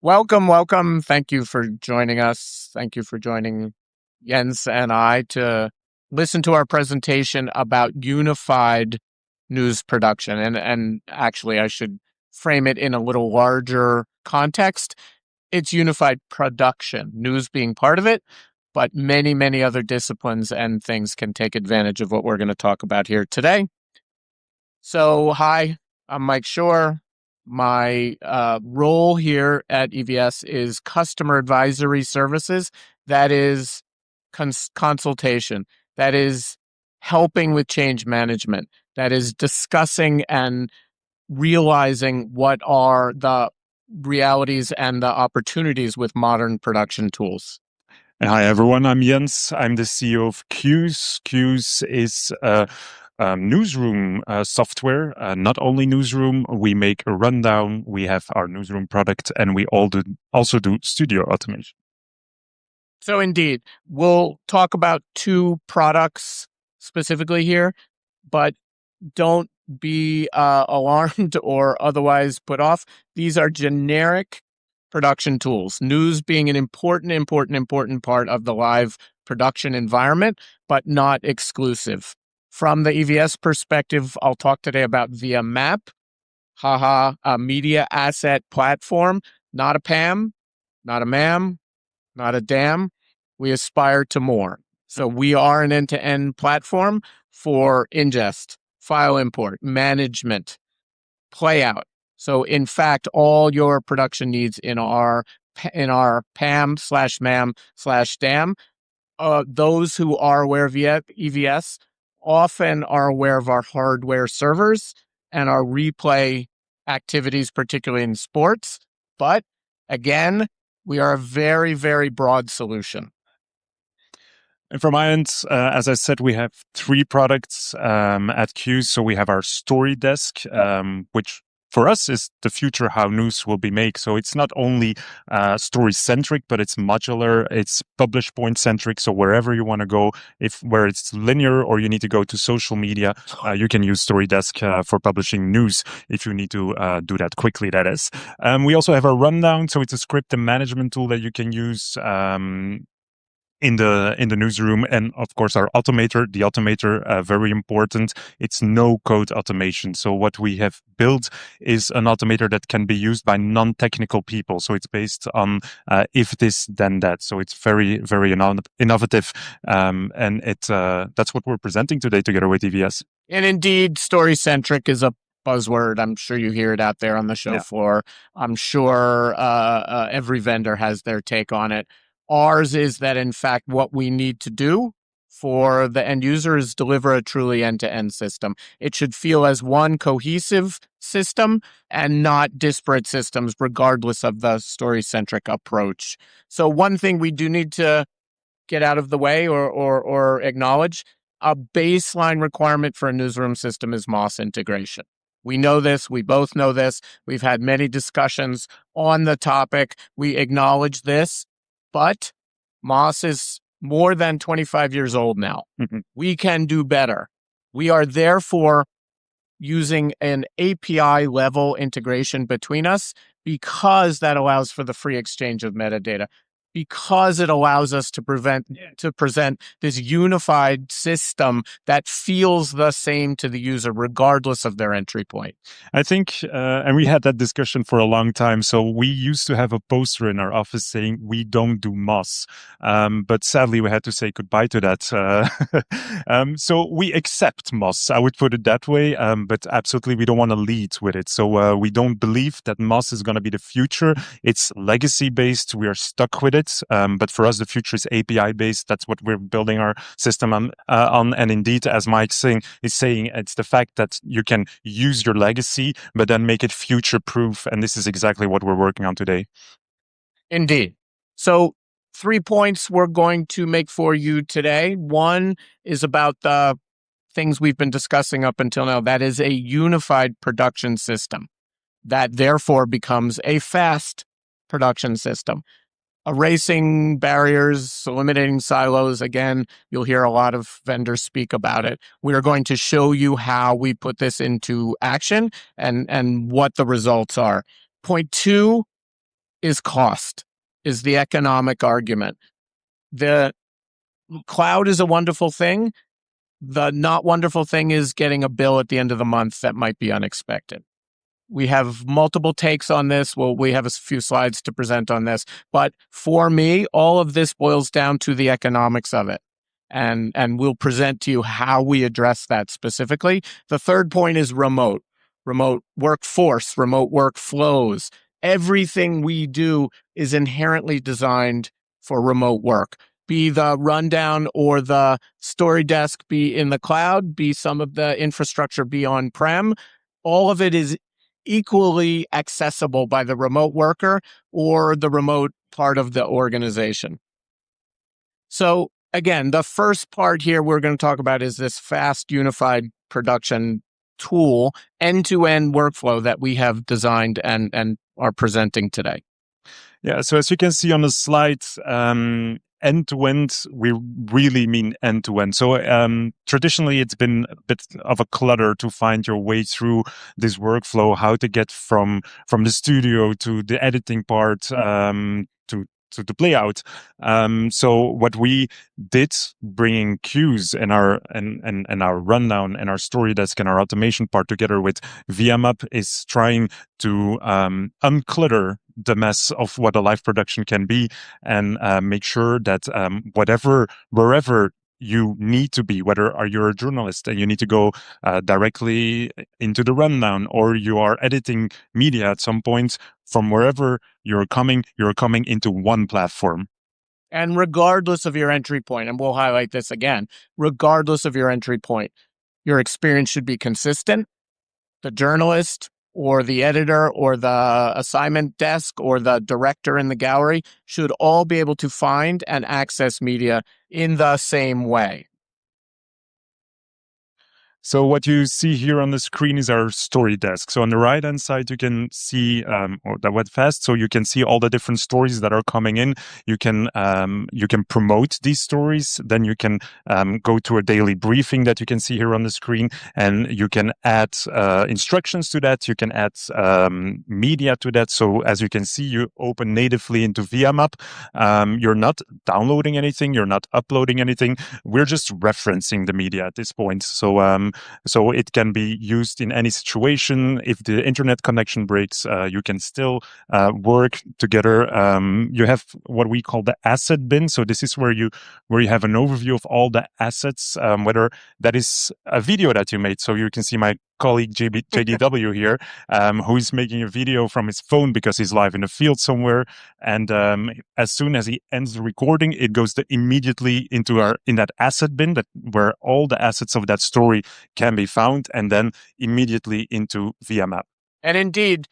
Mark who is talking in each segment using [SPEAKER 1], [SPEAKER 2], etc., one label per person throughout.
[SPEAKER 1] Welcome, welcome. Thank you for joining us. Thank you for joining Jens and I to listen to our presentation about unified news production. And actually, I should frame it in a little larger context. It's unified production, news being part of it, but many, many other disciplines and things can take advantage of what we're going to talk about here today. So, hi, I'm Mike Shore. My role here at EVS is customer advisory services. That is consultation. That is helping with change management. That is discussing and realizing what are the realities and the opportunities with modern production tools.
[SPEAKER 2] Hi, everyone. I'm Jens. I'm the CEO of CUEZ. CUEZ is a newsroom software. Not only newsroom, we make a rundown. We have our newsroom product, and we also do studio automation.
[SPEAKER 1] So indeed, we'll talk about two products specifically here, but don't be alarmed or otherwise put off. These are generic production tools, news being an important part of the live production environment, but not exclusive. From the EVS perspective, I'll talk today about VIA MAP, a media asset platform, not a PAM, not a MAM, not a DAM. We aspire to more. So we are an end-to-end platform for ingest, file import, management, playout. So in fact, all your production needs in our PAM/MAM/DAM, those who are aware of EVS often are aware of our hardware servers and our replay activities, particularly in sports. But again, we are a very, very broad solution.
[SPEAKER 2] And from my end, as I said, we have three products at CUEZ. So we have our story desk, which for us is the future how news will be made. So it's not only story centric, but it's modular. It's publish point centric. So wherever you want to go, where it's linear or you need to go to social media, you can use story desk for publishing news if you need to do that quickly. That is. We also have a rundown. So it's a script and management tool that you can use in the newsroom, and of course our automator. The automator, very important. It's no code automation. So what we have built is an automator that can be used by non-technical people. So it's based on if this then that. So it's very, very innovative, and that's what we're presenting today together with EVS.
[SPEAKER 1] And indeed, story centric is a buzzword. I'm sure you hear it out there on the show floor. I'm sure every vendor has their take on it. Ours is that, in fact, what we need to do for the end user is deliver a truly end-to-end system. It should feel as one cohesive system and not disparate systems, regardless of the story-centric approach. So one thing we do need to get out of the way or acknowledge, a baseline requirement for a newsroom system is MOS integration. We know this. We both know this. We've had many discussions on the topic. We acknowledge this. But MOS is more than 25 years old now.
[SPEAKER 2] Mm-hmm.
[SPEAKER 1] We can do better. We are therefore using an API level integration between us because that allows for the free exchange of metadata, because it allows us to present this unified system that feels the same to the user, regardless of their entry point.
[SPEAKER 2] I think, and we had that discussion for a long time. So we used to have a poster in our office saying we don't do MOS, but sadly we had to say goodbye to that. So we accept MOS, I would put it that way, but absolutely we don't want to lead with it. So we don't believe that MOS is going to be the future. It's legacy based. We are stuck with it. But for us, the future is API based. That's what we're building our system on. And indeed, as Mike is saying, it's the fact that you can use your legacy, but then make it future proof. And this is exactly what we're working on today.
[SPEAKER 1] Indeed. So 3 points we're going to make for you today. One is about the things we've been discussing up until now. That is a unified production system that therefore becomes a fast production system. Erasing barriers, eliminating silos. Again, you'll hear a lot of vendors speak about it. We are going to show you how we put this into action and what the results are. Point two, is cost, is the economic argument. The cloud is a wonderful thing. The not wonderful thing is getting a bill at the end of the month that might be unexpected. We have multiple takes on this. Well, we have a few slides to present on this. But for me, all of this boils down to the economics of it. And we'll present to you how we address that specifically. The third point is remote workforce, remote workflows. Everything we do is inherently designed for remote work. Be the rundown or the story desk be in the cloud, be some of the infrastructure be on-prem. All of it is equally accessible by the remote worker or the remote part of the organization. So again, the first part here we're going to talk about is this fast unified production tool, end-to-end workflow that we have designed and are presenting today.
[SPEAKER 2] Yeah, so as you can see on the slide, end-to-end, we really mean end-to-end. So traditionally, it's been a bit of a clutter to find your way through this workflow, how to get from the studio to the editing part, to the playout. So what we did, bringing CUEZ and our rundown and our story desk and our automation part together with VIA MAP, is trying to unclutter the mess of what a live production can be, and make sure that wherever you need to be, whether you're a journalist and you need to go directly into the rundown, or you are editing media at some point, from wherever you're coming into one platform.
[SPEAKER 1] And regardless of your entry point, and we'll highlight this again, regardless of your entry point, your experience should be consistent. The journalist or the editor or the assignment desk or the director in the gallery should all be able to find and access media in the same way.
[SPEAKER 2] So what you see here on the screen is our story desk. So on the right-hand side, you can see, or that went fast. So you can see all the different stories that are coming in. You can promote these stories. Then you can go to a daily briefing that you can see here on the screen, and you can add instructions to that. You can add media to that. So as you can see, you open natively into VIA MAP. You're not downloading anything. You're not uploading anything. We're just referencing the media at this point. So it can be used in any situation. If the internet connection breaks, you can still work together. You have what we call the asset bin. So this is where you have an overview of all the assets, whether that is a video that you made. So you can see my colleague JDW here, who is making a video from his phone because he's live in the field somewhere. And as soon as he ends the recording, it goes immediately into in that asset bin, where all the assets of that story can be found, and then immediately into VIA MAP.
[SPEAKER 1] And indeed,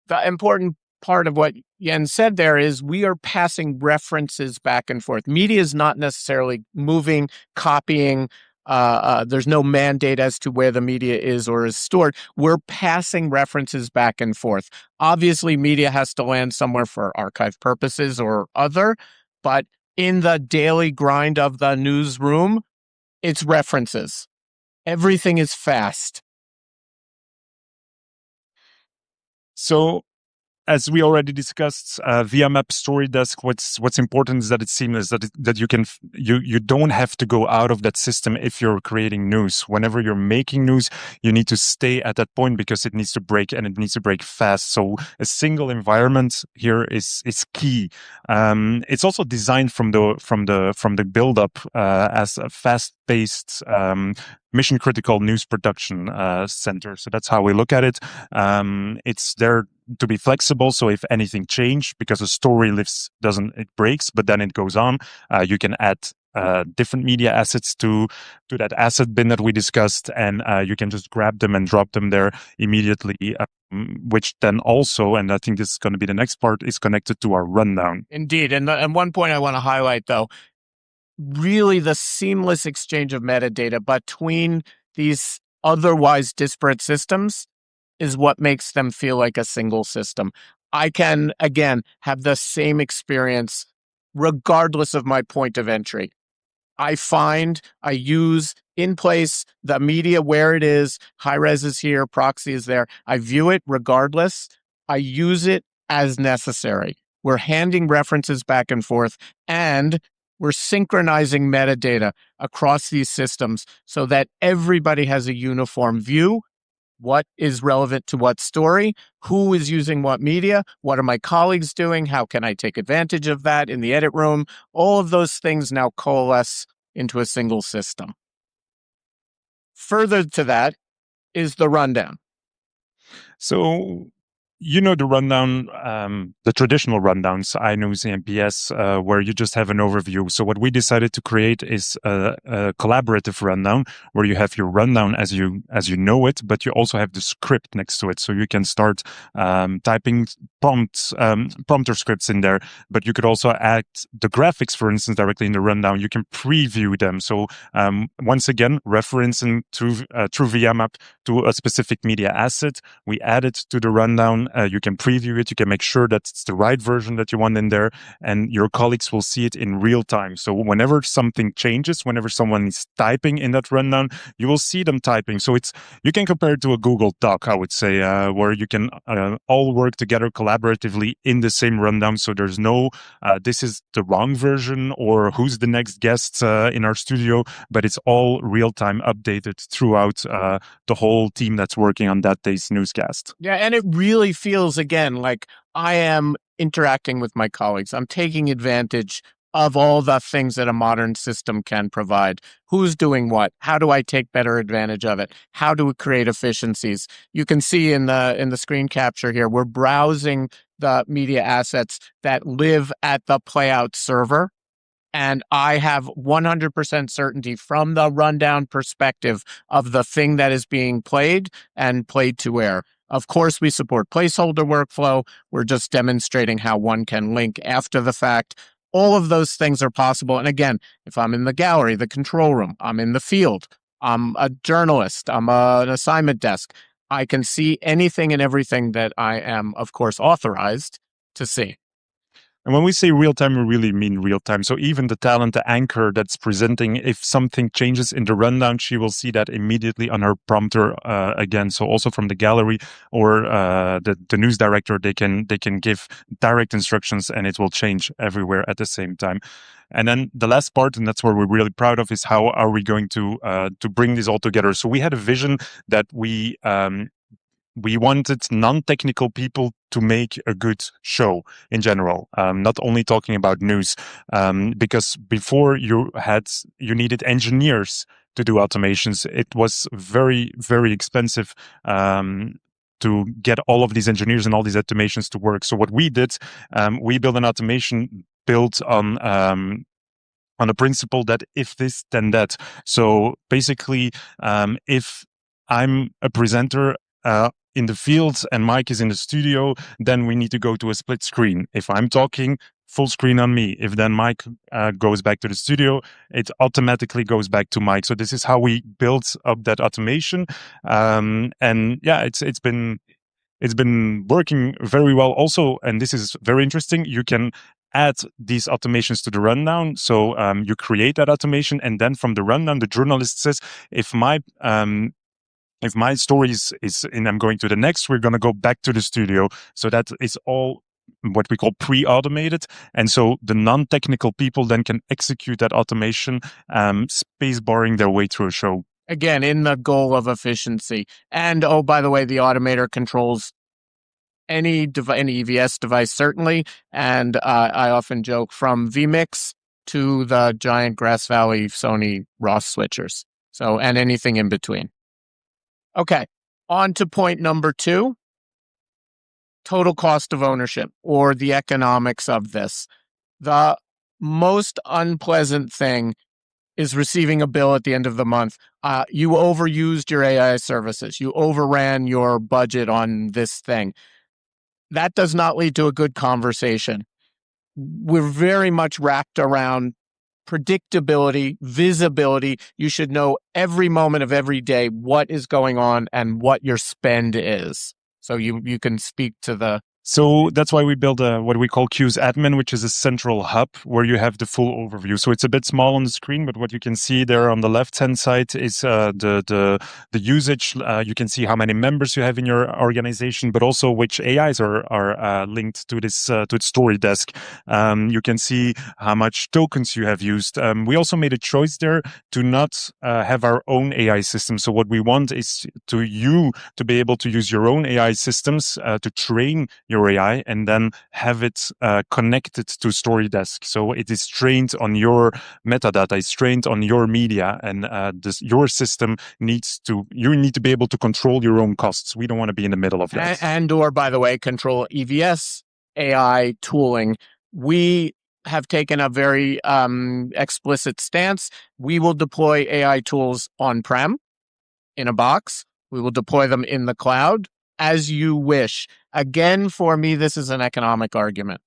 [SPEAKER 1] the important part of what Jens said there is we are passing references back and forth. Media is not necessarily moving, copying. There's no mandate as to where the media is or is stored. We're passing references back and forth. Obviously, media has to land somewhere for archive purposes or other, but in the daily grind of the newsroom, it's references. Everything is fast.
[SPEAKER 2] So, as we already discussed, VIA MAP Story Desk, what's important is that it's seamless, that you don't have to go out of that system if you're creating news. Whenever you're making news, you need to stay at that point because it needs to break, and it needs to break fast. So a single environment here is key. It's also designed from the build up as a fast-paced mission critical news production center. So that's how we look at it. It's there to be flexible. So if anything changed, because a story it breaks, but then it goes on, you can add different media assets to that asset bin that we discussed, and you can just grab them and drop them there immediately, which then also, and I think this is going to be the next part, is connected to our rundown.
[SPEAKER 1] Indeed. And one point I want to highlight, though, really the seamless exchange of metadata between these otherwise disparate systems is what makes them feel like a single system. I can, again, have the same experience regardless of my point of entry. I use in place the media where it is, high res is here, proxy is there. I view it regardless. I use it as necessary. we're handing references back and forth, and we're synchronizing metadata across these systems so that everybody has a uniform view. What is relevant to what story? Who is using what media? What are my colleagues doing? How can I take advantage of that in the edit room? All of those things now coalesce into a single system. Further to that is the rundown.
[SPEAKER 2] So, the rundown, the traditional rundowns, iNews, EMPS, where you just have an overview. So what we decided to create is a collaborative rundown where you have your rundown as you know it, but you also have the script next to it. So you can start typing prompter scripts in there, but you could also add the graphics, for instance, directly in the rundown. You can preview them. So once again, referencing through VIA map to a specific media asset, we add it to the rundown. You can preview it. You can make sure that it's the right version that you want in there, and your colleagues will see it in real time. So whenever something changes, whenever someone is typing in that rundown, you will see them typing. So you can compare it to a Google Doc, I would say, where you can all work together collaboratively in the same rundown. So there's no, this is the wrong version or who's the next guest in our studio, but it's all real time updated throughout the whole team that's working on that day's newscast.
[SPEAKER 1] Yeah, and it really feels, again, like I am interacting with my colleagues. I'm taking advantage of all the things that a modern system can provide. Who's doing what? How do I take better advantage of it? How do we create efficiencies? You can see in the screen capture here, we're browsing the media assets that live at the playout server. And I have 100% certainty from the rundown perspective of the thing that is being played and played to where. Of course, we support placeholder workflow. We're just demonstrating how one can link after the fact. All of those things are possible. And again, if I'm in the gallery, the control room, I'm in the field, I'm a journalist, I'm an assignment desk, I can see anything and everything that I am, of course, authorized to see.
[SPEAKER 2] And when we say real time, we really mean real time. So even the talent, the anchor that's presenting, if something changes in the rundown, she will see that immediately on her prompter again. So also from the gallery or the news director, they can give direct instructions and it will change everywhere at the same time. And then the last part, and that's what we're really proud of, is how are we going to bring this all together? So we had a vision that we wanted non-technical people to make a good show in general, not only talking about news, because before you needed engineers to do automations. It was very, very expensive to get all of these engineers and all these automations to work. So what we did, we built an automation built on a principle that if this, then that. So basically, if I'm a presenter in the field and Mike is in the studio, then we need to go to a split screen. If I'm talking, full screen on me. If then Mike goes back to the studio, it automatically goes back to Mike. So this is how we built up that automation. And yeah, it's been working very well also. And this is very interesting. You can add these automations to the rundown. So you create that automation, and then from the rundown, the journalist says, if my story is and I'm going to the next, we're going to go back to the studio. So that is all what we call pre-automated. And so the non-technical people then can execute that automation, space barring their way through a show.
[SPEAKER 1] Again, in the goal of efficiency. And oh, by the way, the automator controls any EVS device, certainly. And I often joke from vMix to the giant Grass Valley Sony Ross switchers. So, and anything in between. Okay, on to point number 2, total cost of ownership, or the economics of this. The most unpleasant thing is receiving a bill at the end of the month. You overused your AI services. You overran your budget on this thing. That does not lead to a good conversation. We're very much wrapped around predictability, visibility. You should know every moment of every day what is going on and what your spend is. So you can speak to the
[SPEAKER 2] So that's why we build what we call CUEZ Admin, which is a central hub where you have the full overview. So it's a bit small on the screen, but what you can see there on the left-hand side is the usage. You can see how many members you have in your organization, but also which AIs are linked to this to its story desk. You can see how much tokens you have used. We also made a choice there to not have our own AI system. So what we want is to be able to use your own AI systems to train your AI and then have it connected to StoryDesk. So it is trained on your metadata, it's trained on your media, and your system you need to be able to control your own costs. We don't want to be in the middle of that.
[SPEAKER 1] Or, by the way, control EVS AI tooling. We have taken a very explicit stance. We will deploy AI tools on-prem in a box. We will deploy them in the cloud as you wish. Again, for me, this is an economic argument.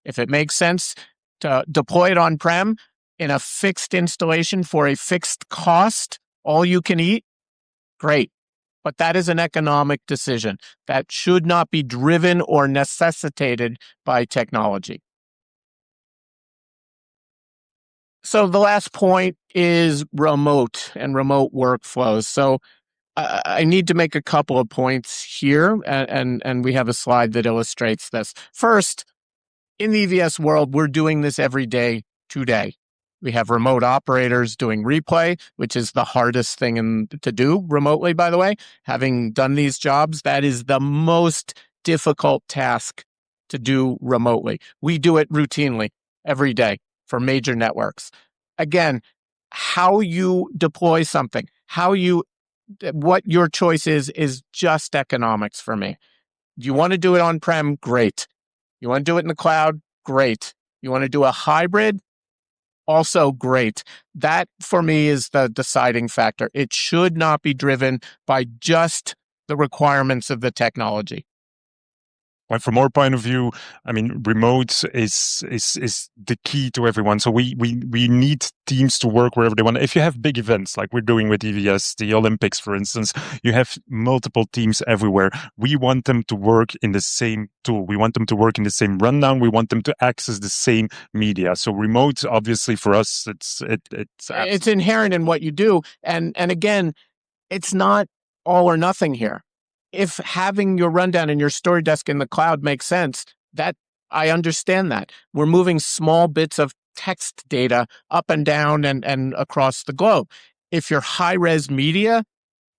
[SPEAKER 1] If it makes sense to deploy it on-prem in a fixed installation for a fixed cost, all you can eat, great. But that is an economic decision that should not be driven or necessitated by technology. So the last point is remote and remote workflows. So I need to make a couple of points here, and we have a slide that illustrates this. First, in the EVS world, we're doing this every day today. We have remote operators doing replay, which is the hardest thing to do remotely, by the way. Having done these jobs, that is the most difficult task to do remotely. We do it routinely every day for major networks. Again, how you deploy something, what your choice is just economics for me. You want to do it on-prem? Great. You want to do it in the cloud? Great. You want to do a hybrid? Also great. That, for me, is the deciding factor. It should not be driven by just the requirements of the technology.
[SPEAKER 2] Well, from our point of view, I mean, remote is the key to everyone. So we need teams to work wherever they want. If you have big events like we're doing with EVS, the Olympics, for instance, you have multiple teams everywhere. We want them to work in the same tool. We want them to work in the same rundown. We want them to access the same media. So remote, obviously, for us, it's
[SPEAKER 1] inherent in what you do. And again, it's not all or nothing here. If having your rundown and your story desk in the cloud makes sense, that I understand that. We're moving small bits of text data up and down and across the globe. If your high-res media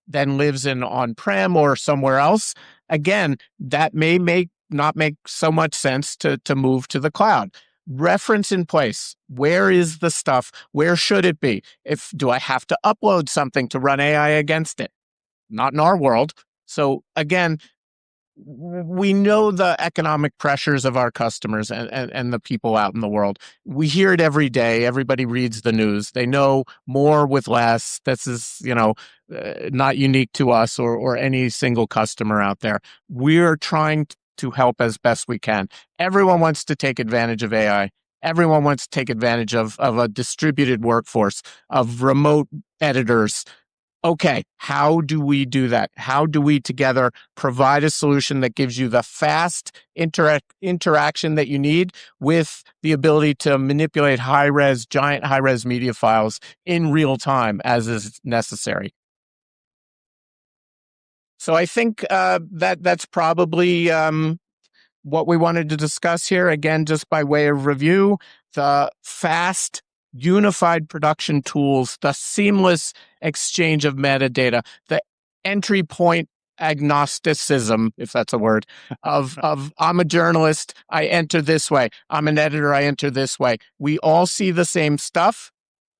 [SPEAKER 1] then lives in on-prem or somewhere else, again, that may not make so much sense to move to the cloud. Reference in place. Where is the stuff? Where should it be? Do I have to upload something to run AI against it? Not in our world. So again, we know the economic pressures of our customers and the people out in the world. We hear it every day. Everybody reads the news. They know more with less. This is, not unique to us or any single customer out there. We're trying to help as best we can. Everyone wants to take advantage of AI. Everyone wants to take advantage of a distributed workforce, of remote editors. Okay, how do we do that? How do we together provide a solution that gives you the fast interaction that you need with the ability to manipulate giant high-res media files in real time as is necessary? So I think that's probably what we wanted to discuss here. Again, just by way of review, the fast unified production tools, the seamless exchange of metadata, the entry point agnosticism, if that's a word, of I'm a journalist, I enter this way. I'm an editor, I enter this way. We all see the same stuff.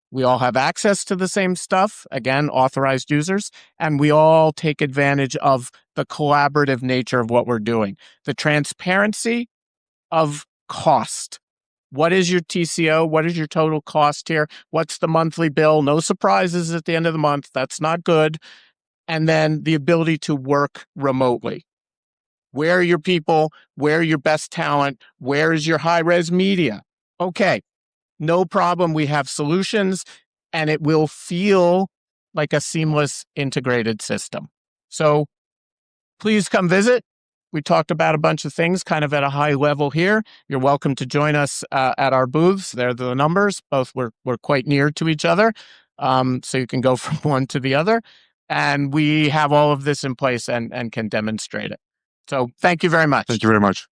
[SPEAKER 1] We all have access to the same stuff, again, authorized users, and we all take advantage of the collaborative nature of what we're doing. The transparency of cost. What is your TCO? What is your total cost here? What's the monthly bill? No surprises at the end of the month. That's not good. And then the ability to work remotely. Where are your people? Where are your best talent? Where is your high-res media? Okay, no problem. We have solutions, and it will feel like a seamless integrated system. So please come visit. We talked about a bunch of things kind of at a high level here. You're welcome to join us at our booths. There are the numbers. Both we're quite near to each other. So you can go from one to the other. And we have all of this in place and can demonstrate it. So thank you very much.
[SPEAKER 2] Thank you very much.